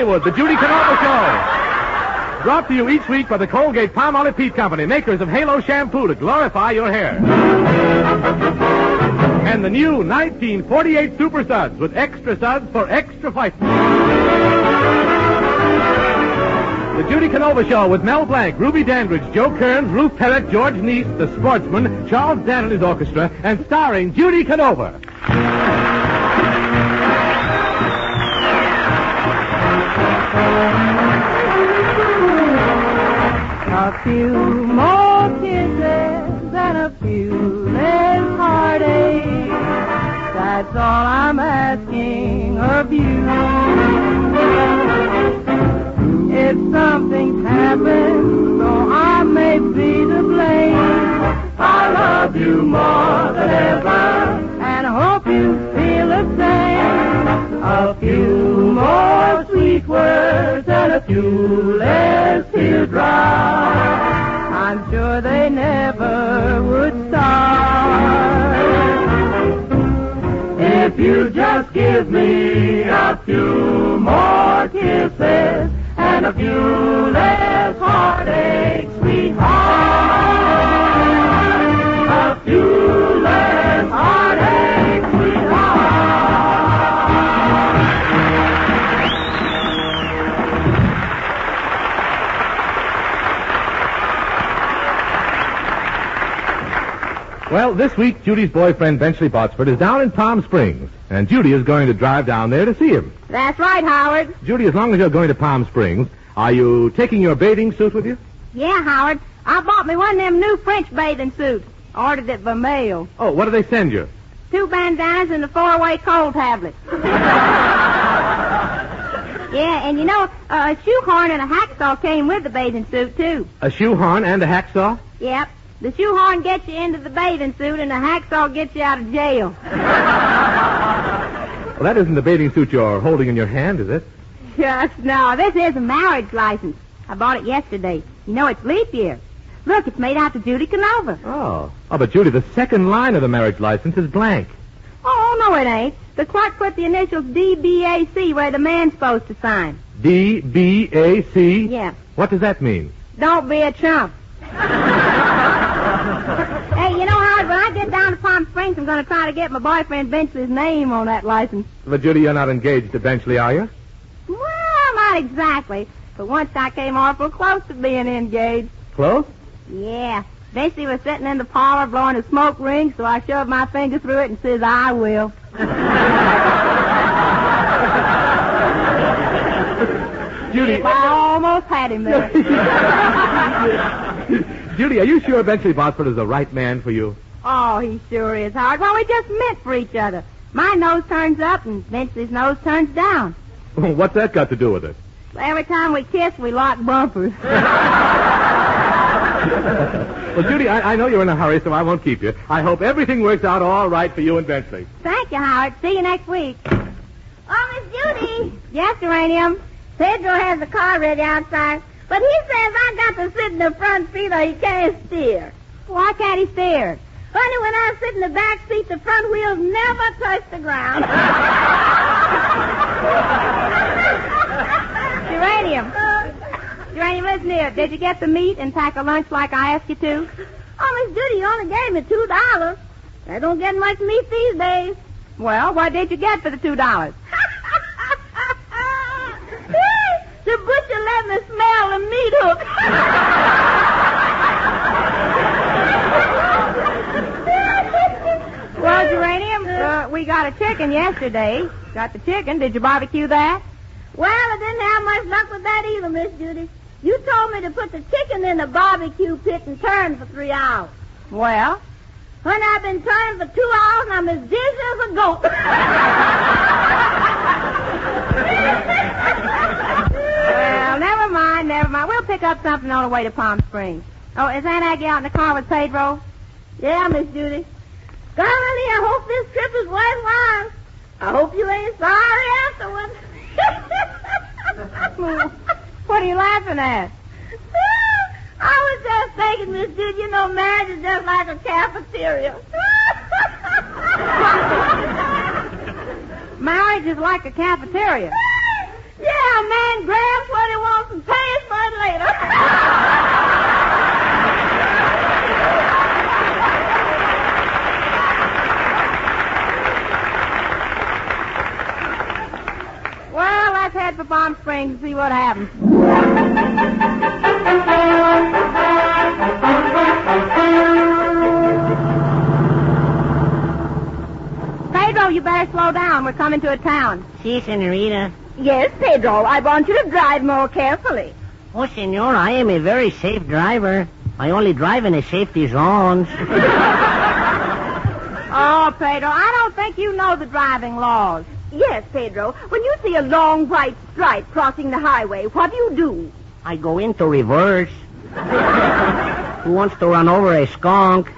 Hollywood, the Judy Canova Show. Brought to you each week by the Colgate-Palmolive Peach Company, makers of Halo shampoo to glorify your hair. And the new 1948 Super Suds with extra suds for extra fight. The Judy Canova Show with Mel Blanc, Ruby Dandridge, Joe Kearns, Ruth Perrott, George Neese, The Sportsman, Charles Dant and his orchestra, and starring Judy Canova. A few more kisses and a few less heartache. That's all I'm asking of you. If something's happened, so I may be to blame, I love you more than ever and hope you feel the same. A few more sweet words and a few less teardrops. I'm sure they never would start. If you just give me a few more kisses and a few less heartaches, sweetheart. A few less heartaches, sweetheart. Well, this week, Judy's boyfriend, Benchley Botsford, is down in Palm Springs, and Judy is going to drive down there to see him. That's right, Howard. Judy, as long as you're going to Palm Springs, are you taking your bathing suit with you? Yeah, Howard. I bought me one of them new French bathing suits. Ordered it by mail. Oh, what do they send you? 2 bandanas and a 4-way cold tablet. Yeah, and you know, a shoehorn and a hacksaw came with the bathing suit, too. A shoehorn and a hacksaw? Yep. The shoehorn gets you into the bathing suit, and the hacksaw gets you out of jail. Well, that isn't the bathing suit you're holding in your hand, is it? Yes, no. This is a marriage license. I bought it yesterday. You know, it's leap year. Look, it's made out to Judy Canova. Oh, but Judy, the second line of the marriage license is blank. Oh, no, it ain't. The clerk put the initials D-B-A-C where the man's supposed to sign. D-B-A-C? Yeah. What does that mean? Don't be a chump. Hey, you know, Howard, when I get down to Palm Springs, I'm going to try to get my boyfriend Benchley's name on that license. But, Judy, you're not engaged to Benchley, are you? Well, not exactly. But once I came awful close to being engaged. Close? Yeah. Benchley was sitting in the parlor blowing a smoke ring, so I shoved my finger through it and says, I will. Judy. I almost had him there. Judy, are you sure Benchley Botsford is the right man for you? Oh, he sure is, Howard. Well, we just meant for each other. My nose turns up and Benchley's nose turns down. What's that got to do with it? Every time we kiss, we lock bumpers. Well, Judy, I know you're in a hurry, so I won't keep you. I hope everything works out all right for you and Benchley. Thank you, Howard. See you next week. Oh, Miss Judy. Yes, Uranium. Pedro has the car ready outside, but he says I got to sit in the front seat or he can't steer. Why can't he steer? Funny, when I sit in the back seat, the front wheels never touch the ground. Uranium, listen here. Did you get the meat and pack a lunch like I asked you to? Oh, Miss Judy, you only gave me $2. I don't get much meat these days. Well, what did you get for the $2? The butcher let me smell the meat hook. Well, Uranium, we got a chicken yesterday. Got the chicken. Did you barbecue that? Well, I didn't have much luck with that either, Miss Judy. You told me to put the chicken in the barbecue pit and turn for 3 hours. Well? When I've been turning for 2 hours, I'm as dizzy as a goat. Well, never mind. We'll pick up something on the way to Palm Springs. Oh, is Aunt Aggie out in the car with Pedro? Yeah, Miss Judy. Golly, I hope this trip is worthwhile. I hope you ain't sorry afterwards. What are you laughing at? I was just thinking, Miss Judy, you know, marriage is just like a cafeteria. Marriage is like a cafeteria. Yeah, a man grabs what he wants and pays for it later. Well, let's head for Palm Springs and see what happens. Pedro, you better slow down. We're coming to a town. Si, senorita. Yes, Pedro, I want you to drive more carefully. Oh, senor, I am a very safe driver. I only drive in the safety zones. Oh, Pedro, I don't think you know the driving laws. Yes, Pedro. When you see a long white stripe crossing the highway, what do? I go into reverse. Who wants to run over a skunk?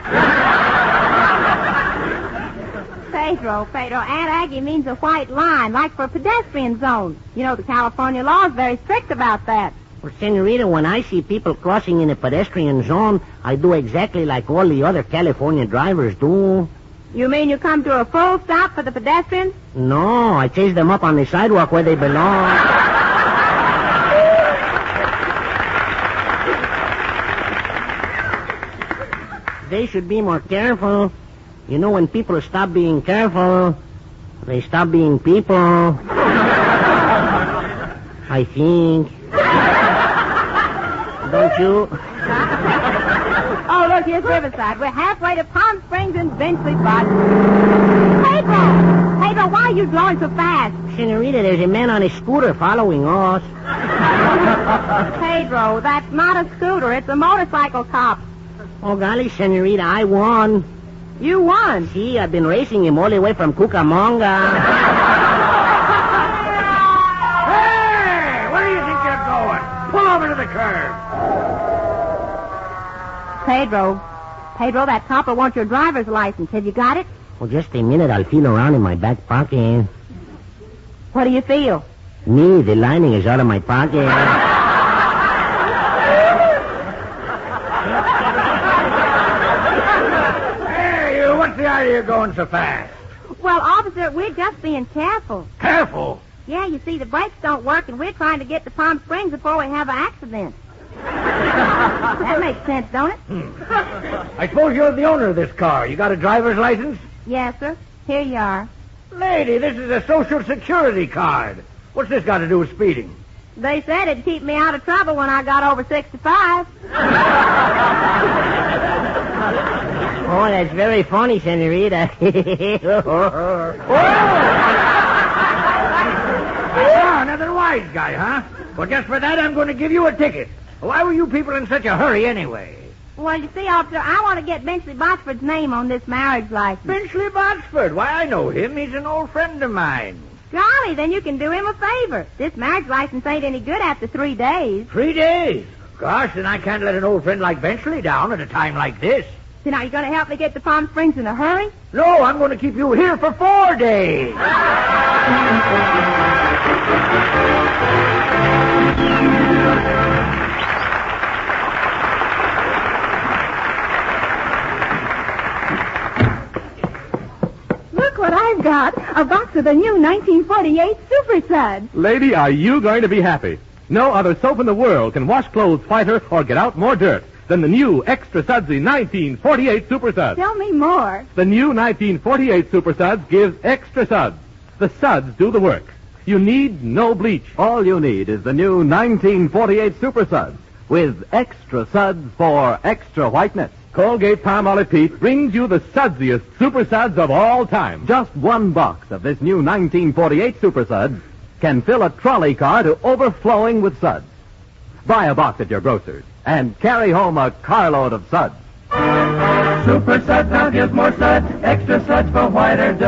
Pedro, Aunt Aggie means a white line, like for a pedestrian zone. You know, the California law is very strict about that. Well, senorita, when I see people crossing in a pedestrian zone, I do exactly like all the other California drivers do. You mean you come to a full stop for the pedestrians? No, I chase them up on the sidewalk where they belong. They should be more careful. You know, when people stop being careful, they stop being people. I think. Don't you? Oh, look, here's Riverside. We're halfway to Palm Springs and Benchley Bot. Pedro, why are you going so fast? Senorita, there's a man on a scooter following us. Pedro, that's not a scooter. It's a motorcycle cop. Oh, golly, senorita, I won. You won. See, I've been racing him all the way from Cucamonga. Hey, where do you think you're going? Pull over to the curb. Pedro, that copper wants your driver's license. Have you got it? Well, just a minute. I'll feel around in my back pocket. What do you feel? Me, the lining is out of my pocket. Hey, you, what's the idea of going so fast? Well, officer, we're just being careful. Careful. Yeah, you see, the brakes don't work, and we're trying to get to Palm Springs before we have an accident. That makes sense, don't it? I suppose you're the owner of this car. You got a driver's license? Yes, sir. Here you are. Lady, this is a Social Security card. What's this got to do with speeding? They said it'd keep me out of trouble when I got over 65. Oh, that's very funny, senorita. Ah, another wise guy, huh? Well, just for that, I'm going to give you a ticket. Why were you people in such a hurry anyway? Well, you see, officer, I want to get Benchley Botsford's name on this marriage license. Benchley Botsford. Why, I know him. He's an old friend of mine. Golly, then you can do him a favor. This marriage license ain't any good after 3 days. 3 days? Gosh, then I can't let an old friend like Benchley down at a time like this. Then are you going to help me get to Palm Springs in a hurry? No, I'm going to keep you here for 4 days. Look what I've got. A box of the new 1948 Super Suds. Lady, are you going to be happy? No other soap in the world can wash clothes whiter or get out more dirt than the new extra sudsy 1948 Super Suds. Tell me more. The new 1948 Super Suds gives extra suds. The suds do the work. You need no bleach. All you need is the new 1948 Super Suds with extra suds for extra whiteness. Colgate Palmolive Peach brings you the sudsiest Super Suds of all time. Just one box of this new 1948 Super Suds can fill a trolley car to overflowing with suds. Buy a box at your grocer's and carry home a carload of suds. Super Suds now gives more suds, extra suds for whiter does.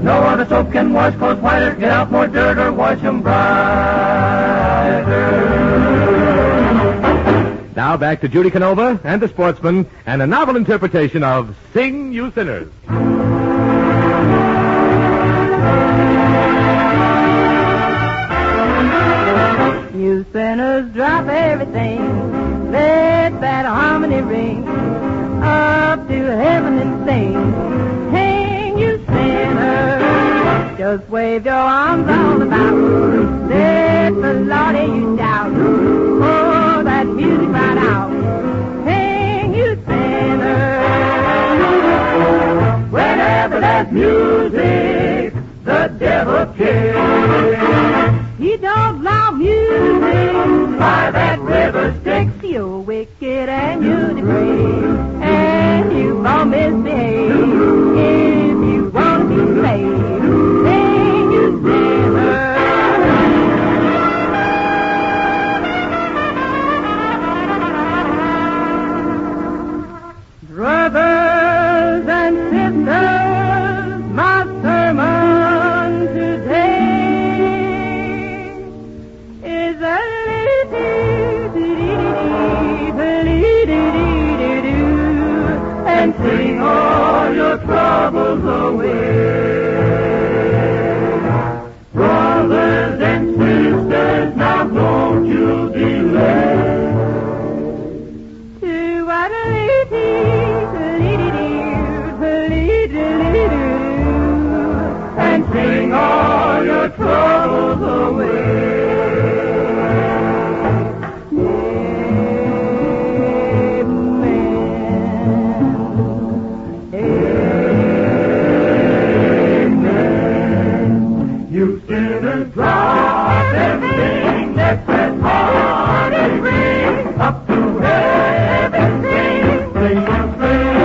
No other soap can wash clothes whiter, get out more dirt, or wash them brighter. Now back to Judy Canova and the Sportsman and a novel interpretation of Sing You Sinners. You sinners, drop everything. Let that harmony ring up to heaven and sing. Sing, you sinners. Just wave your arms all about. Let the Lordy you shout. Oh, that music right out. Sing, you sinner. Whenever there's music, the devil kills. He don't allow music by that river Styx. You're wicked and you're depraved, and you won't misbehave. If you want to be saved, sing, you sinner. Brothers and sisters, my sermon today is a and sing all your troubles away. Brothers and sisters, now don't you delay. And sing all your troubles away. You sinners drop everything that that heart is ring up to heaven sing, sing and sing,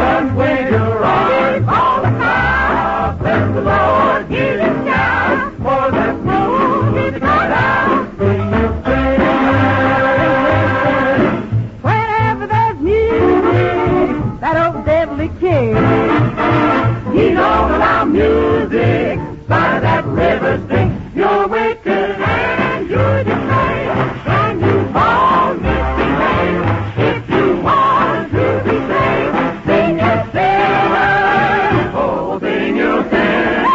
and wave your arms all the time. Bless the Lord, hear him shout, for that moon is gone out. Sing and sing, whenever there's music, that old devil he cares. He don't allow music by that river Styx. You're wicked and you're depraved, and you won't misbehave. If you want to be saved, sing your sinner, oh, sing your sinner.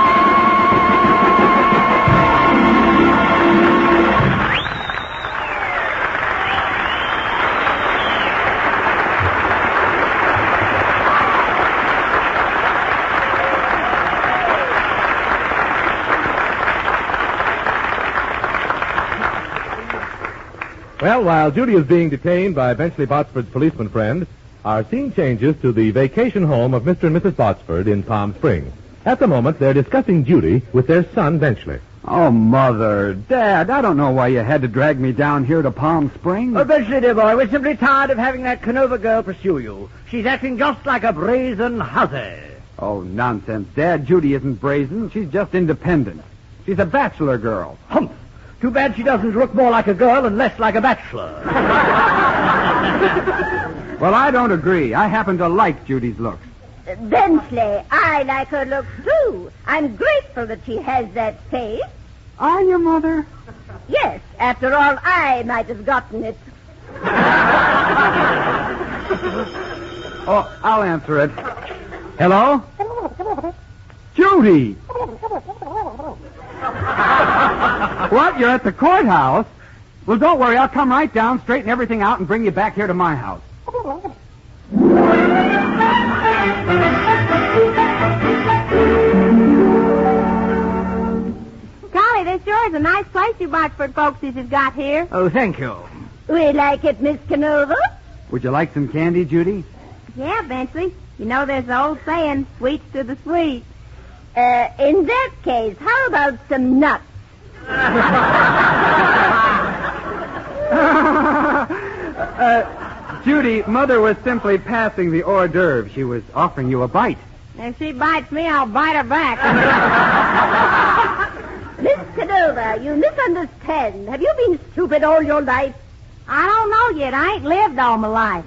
Well, while Judy is being detained by Benchley Botsford's policeman friend, our scene changes to the vacation home of Mr. and Mrs. Botsford in Palm Springs. At the moment, they're discussing Judy with their son, Benchley. Oh, Mother, Dad, I don't know why you had to drag me down here to Palm Springs. Oh, Benchley, dear boy, we're simply tired of having that Canova girl pursue you. She's acting just like a brazen hussy. Oh, nonsense, Dad. Judy isn't brazen. She's just independent. She's a bachelor girl. Humph. Too bad she doesn't look more like a girl and less like a bachelor. Well, I don't agree. I happen to like Judy's looks. Benchley, I like her looks, too. I'm grateful that she has that face. Are you, Mother? Yes, after all, I might have gotten it. Oh, I'll answer it. Hello? Judy! What? You're at the courthouse? Well, don't worry. I'll come right down, straighten everything out, and bring you back here to my house. Golly, this sure is a nice place you Botsford folks has got here. Oh, thank you. We like it, Miss Canova. Would you like some candy, Judy? Yeah, Benchley. You know there's the old saying, sweets to the sweet. In that case, how about some nuts? Judy, Mother was simply passing the hors d'oeuvre. She was offering you a bite. If she bites me, I'll bite her back. Miss Canova, you misunderstand. Have you been stupid all your life? I don't know yet. I ain't lived all my life.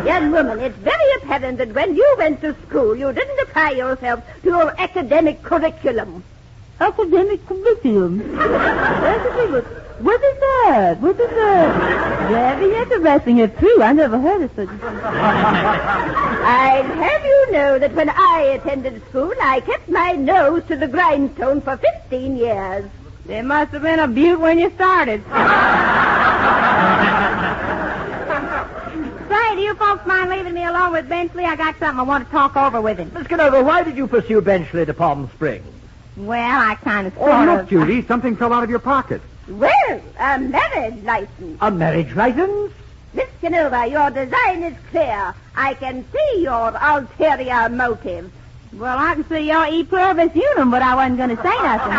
Young woman, it's very apparent that when you went to school, you didn't apply yourself to your academic curriculum. Academic curriculum? What is that? What is that? Very interesting. It's true. I never heard of such a thing. I'd have you know that when I attended school, I kept my nose to the grindstone for 15 years. There must have been a beaut when you started. Say, do you you folks mind leaving me alone with Benchley? I got something I want to talk over with him. Miss Canova, why did you pursue Benchley to Palm Springs? Well, I kind of Oh, look, Judy, something fell out of your pocket. Well, a marriage license. A marriage license? Miss Canova, your design is clear. I can see your ulterior motive. Well, I can see your e pluribus unum, but I wasn't going to say nothing.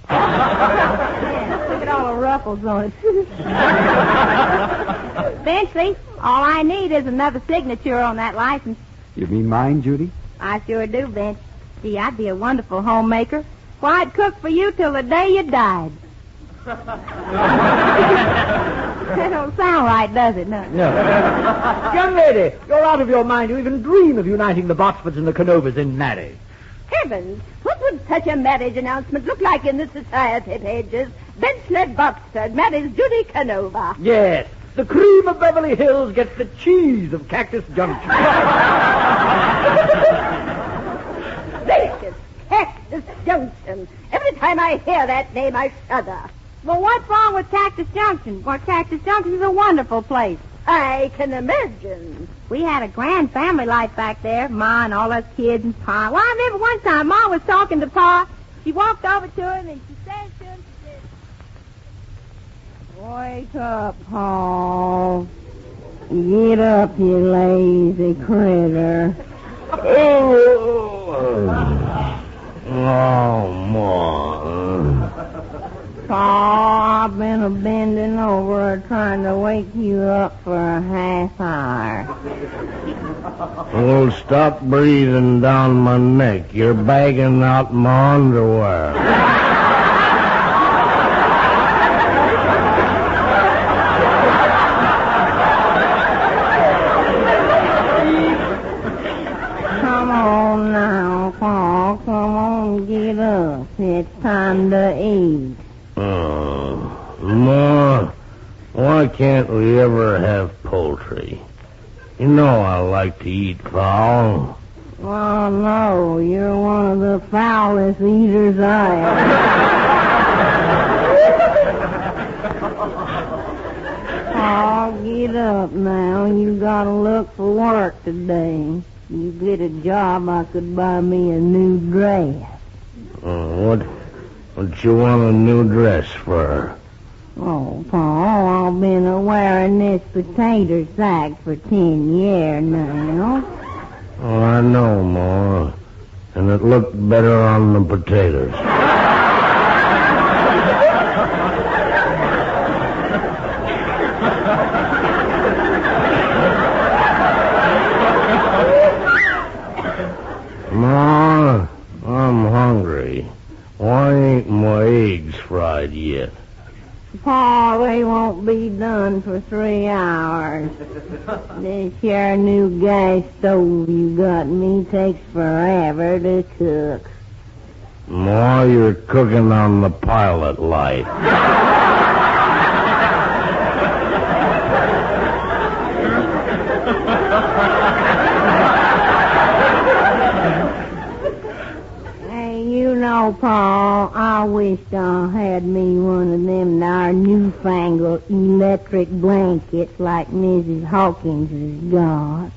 Yeah, look at all the ruffles on it. Benchley, all I need is another signature on that license. You mean mine, Judy? I sure do, Bench. Gee, I'd be a wonderful homemaker. Why, I'd cook for you till the day you died. That don't sound right, does it? No. Young lady, you're out of your mind to even dream of uniting the Botsfords and the Canovas in marriage. Heavens, what would such a marriage announcement look like in the society pages? Benchley Botsford marries Judy Canova. Yes, the cream of Beverly Hills gets the cheese of Cactus Junction. Gracious, Cactus Junction. Every time I hear that name, I shudder. Well, what's wrong with Cactus Junction? Well, Cactus Junction is a wonderful place. I can imagine. We had a grand family life back there, Ma and all us kids and Pa. Well, I remember one time Ma was talking to Pa. She walked over to him and she said to him, she said, "Wake up, Pa. Get up, you lazy critter." Oh, Ma. Pa, I've been a-bending over trying to wake you up for a half hour. Well, stop breathing down my neck. You're bagging out my underwear. Come on now, Pa. Come on, get up. It's time to eat. Ma, why can't we ever have poultry? You know I like to eat fowl. Well, no, you're one of the foulest eaters I ever. Pa, get up now. You gotta look for work today. You get a job, I could buy me a new dress. What you want a new dress for? Oh, Pa, I've been wearing this potato sack for 10 years now. Oh, I know, Ma. And it looked better on the potatoes. Ma, I'm hungry. Why ain't my eggs fried yet? Pa, they won't be done for 3 hours. This here new gas stove you got me takes forever to cook. Ma, you're cooking on the pilot light. No, Pa, I wished I had me one of them there newfangled electric blankets like Mrs. Hawkins has got.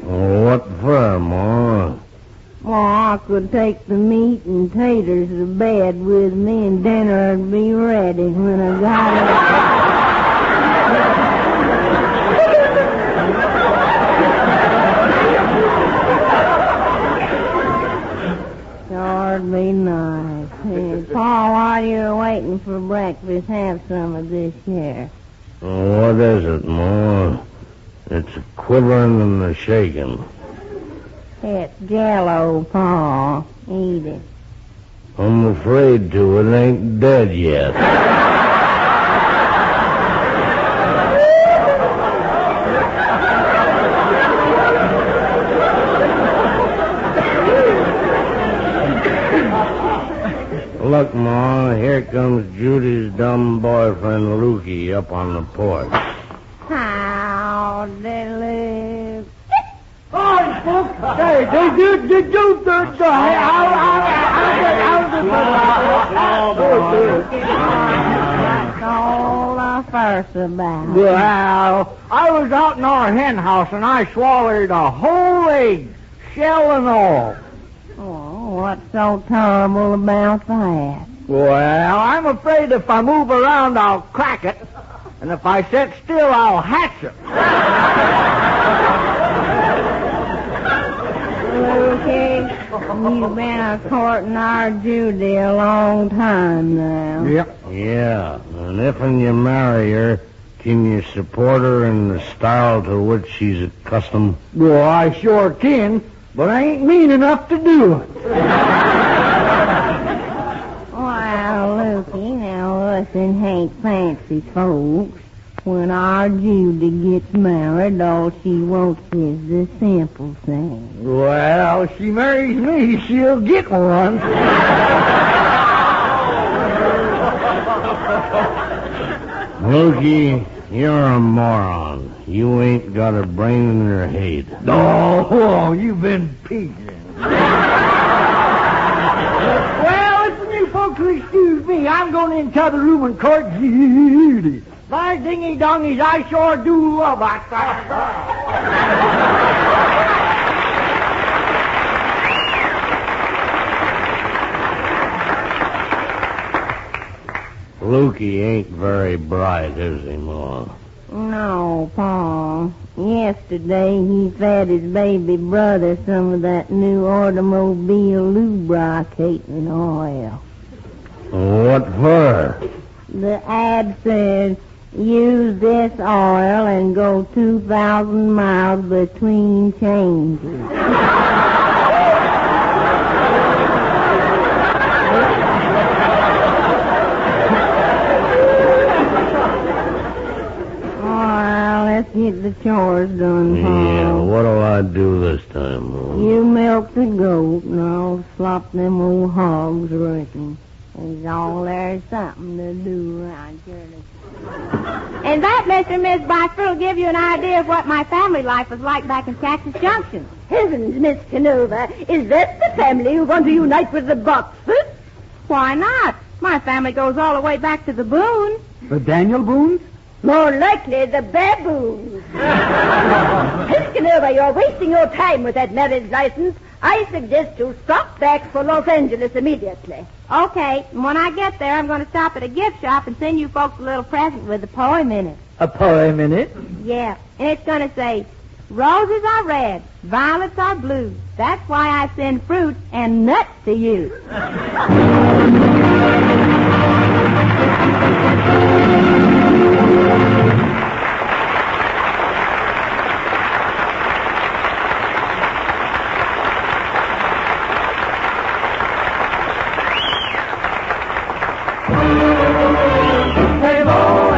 What for, Ma? Well, I could take the meat and taters to bed with me and dinner would be ready when I got it. It'd be nice. Hey, Pa, while you're waiting for breakfast, have some of this here. What is it, Ma? It's a quivering and a shaking. It's Jell-O, Pa. Eat it. I'm afraid to. It ain't dead yet. Look, Ma, here comes Judy's dumb boyfriend, Lukey, up on the porch. How they live. Hi, folks. Hey, how Oh, worse about? Well, I was out in our hen house and I swallowed a whole egg, shell and all. Oh, what's so terrible about that? Well, I'm afraid if I move around, I'll crack it. And if I sit still, I'll hatch it. Lukey, you've been a-courting our Judy a long time now. Yep. Yeah, and if and you marry her, can you support her in the style to which she's accustomed? Well, I sure can, but I ain't mean enough to do it. Well, Lukey, now us ain't fancy folks. When our Judy gets married, all she wants is the simple thing. Well, if she marries me, she'll get one. Lukey, you're a moron. You ain't got a brain in your head. Oh, you've been peasing. Well, listen, you folks will excuse me. I'm going into the other room and court Judy. My dingy-dongies, I sure do love that girl. Lukey ain't very bright, is he, Ma? No, Pa. Yesterday he fed his baby brother some of that new automobile lubricating oil. What for? The ad says, use this oil and go 2,000 miles between changes. Well, let's get the chores done, Pa. Yeah, what'll I do this time, Ma? You milk the goat and I'll slop them old hogs working. There's something to do around here. And that, Mr. and Miss Boxford, will give you an idea of what my family life was like back in Cactus Junction. Heavens, Miss Canova, is that the family who want to unite with the Boxfords? Why not? My family goes all the way back to the Boones. The Daniel Boones? More likely the baboons. Miss Canova, you're wasting your time with that marriage license. I suggest you stop back for Los Angeles immediately. Okay, and when I get there, I'm going to stop at a gift shop and send you folks a little present with a poem in it. A poem in it? Yeah, and it's going to say, roses are red, violets are blue. That's why I send fruit and nuts to you.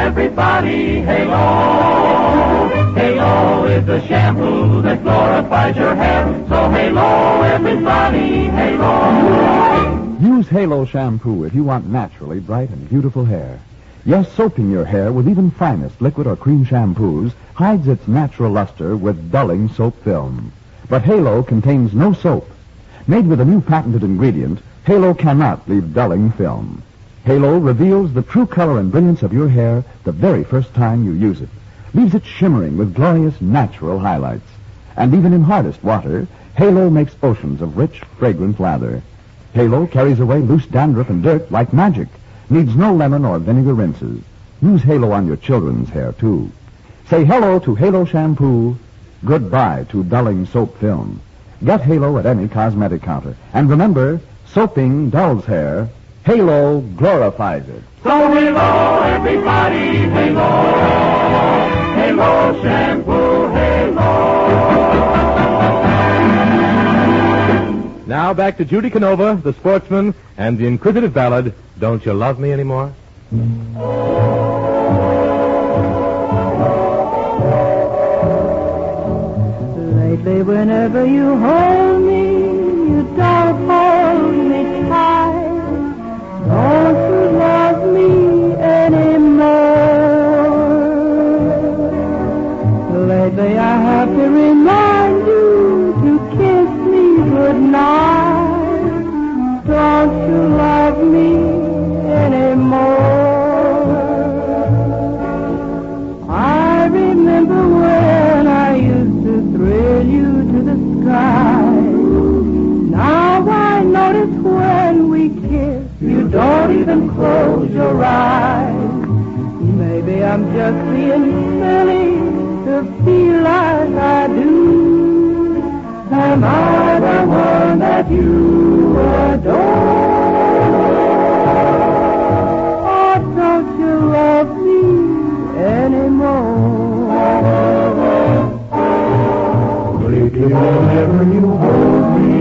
Everybody, halo. Halo is the shampoo that glorifies your hair. So halo, everybody, halo. Use Halo shampoo if you want naturally bright and beautiful hair. Yes, soaping your hair with even finest liquid or cream shampoos hides its natural luster with dulling soap film. But Halo contains no soap. Made with a new patented ingredient, Halo cannot leave dulling film. Halo reveals the true color and brilliance of your hair the very first time you use it. Leaves it shimmering with glorious natural highlights. And even in hardest water, Halo makes oceans of rich, fragrant lather. Halo carries away loose dandruff and dirt like magic. Needs no lemon or vinegar rinses. Use Halo on your children's hair, too. Say hello to Halo shampoo. Goodbye to dulling soap film. Get Halo at any cosmetic counter. And remember, soaping dulls hair. Halo glorifies it. So halo, everybody, halo. Halo shampoo, halo. Now back to Judy Canova, the sportsman, and the inquisitive ballad, Don't You Love Me Anymore? Lately, whenever you hold me, you don't hold me tight. Don't you love me anymore? Lately, I have to remind you to kiss me goodnight. Don't you love me anymore? don't even close your eyes. Maybe I'm just being silly to feel like I do. Am I the one that you adore? Or don't you love me anymore? Lately, whenever you hold me,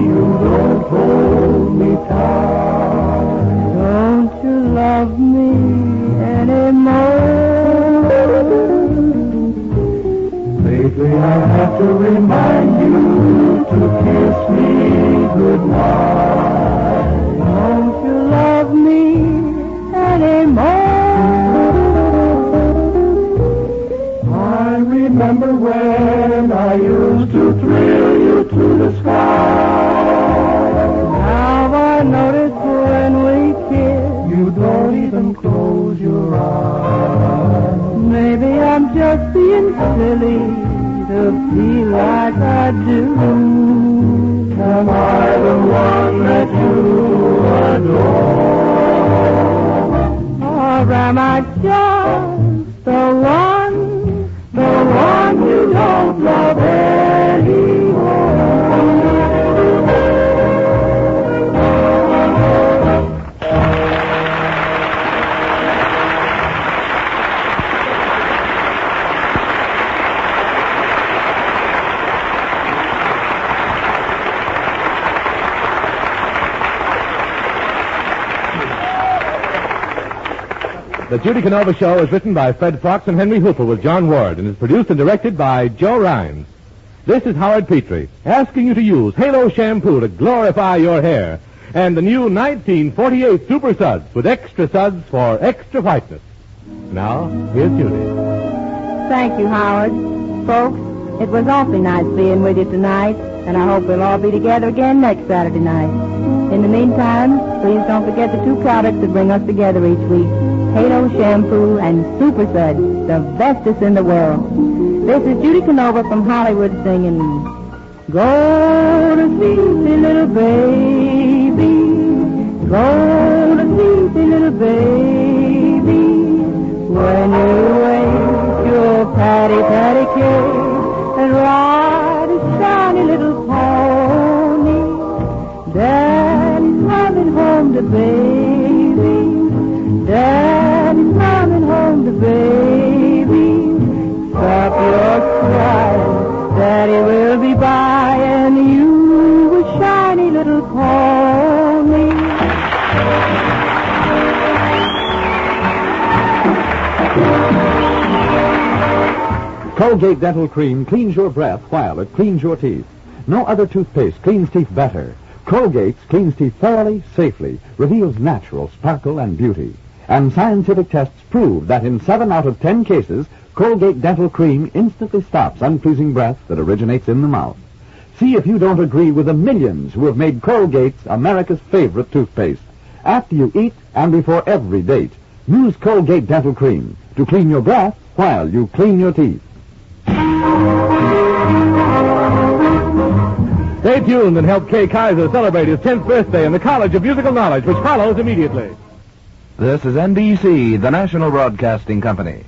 you don't hold me tight. Don't you love me anymore? Lately, I have to remind you to kiss me goodnight. Don't you love me anymore? I remember when I used to thrill you to the sky. Now I notice when we kiss, you don't even close your eyes. Maybe I'm just being silly to feel like I do. Am I the one that you adore? Or am I just the one you don't love anymore? The Judy Canova Show is written by Fred Fox and Henry Hooper with John Ward and is produced and directed by Joe Rhines. This is Howard Petrie asking you to use Halo shampoo to glorify your hair and the new 1948 Super Suds with extra suds for extra whiteness. Now, here's Judy. Thank you, Howard. Folks, it was awfully nice being with you tonight, and I hope we'll all be together again next Saturday night. In the meantime, please don't forget the two products that bring us together each week. Halo shampoo and Super Suds, the bestest in the world. This is Judy Canova from Hollywood singing, Go to sleep, little baby. Go to sleep, little baby. When you wake your patty cake and ride a shiny little pony, Daddy's coming home to baby. Daddy's coming home to baby. Stop your crying, Daddy will be buying you a shiny little pony. Colgate Dental Cream cleans your breath while it cleans your teeth. No other toothpaste cleans teeth better. Colgate's cleans teeth thoroughly, safely, reveals natural sparkle and beauty. And scientific tests prove that in 7 out of 10 cases, Colgate Dental Cream instantly stops unpleasing breath that originates in the mouth. See if you don't agree with the millions who have made Colgate America's favorite toothpaste. After you eat and before every date, use Colgate Dental Cream to clean your breath while you clean your teeth. Stay tuned and help Kay Kaiser celebrate his 10th birthday in the College of Musical Knowledge, which follows immediately. This is NBC, the National Broadcasting Company.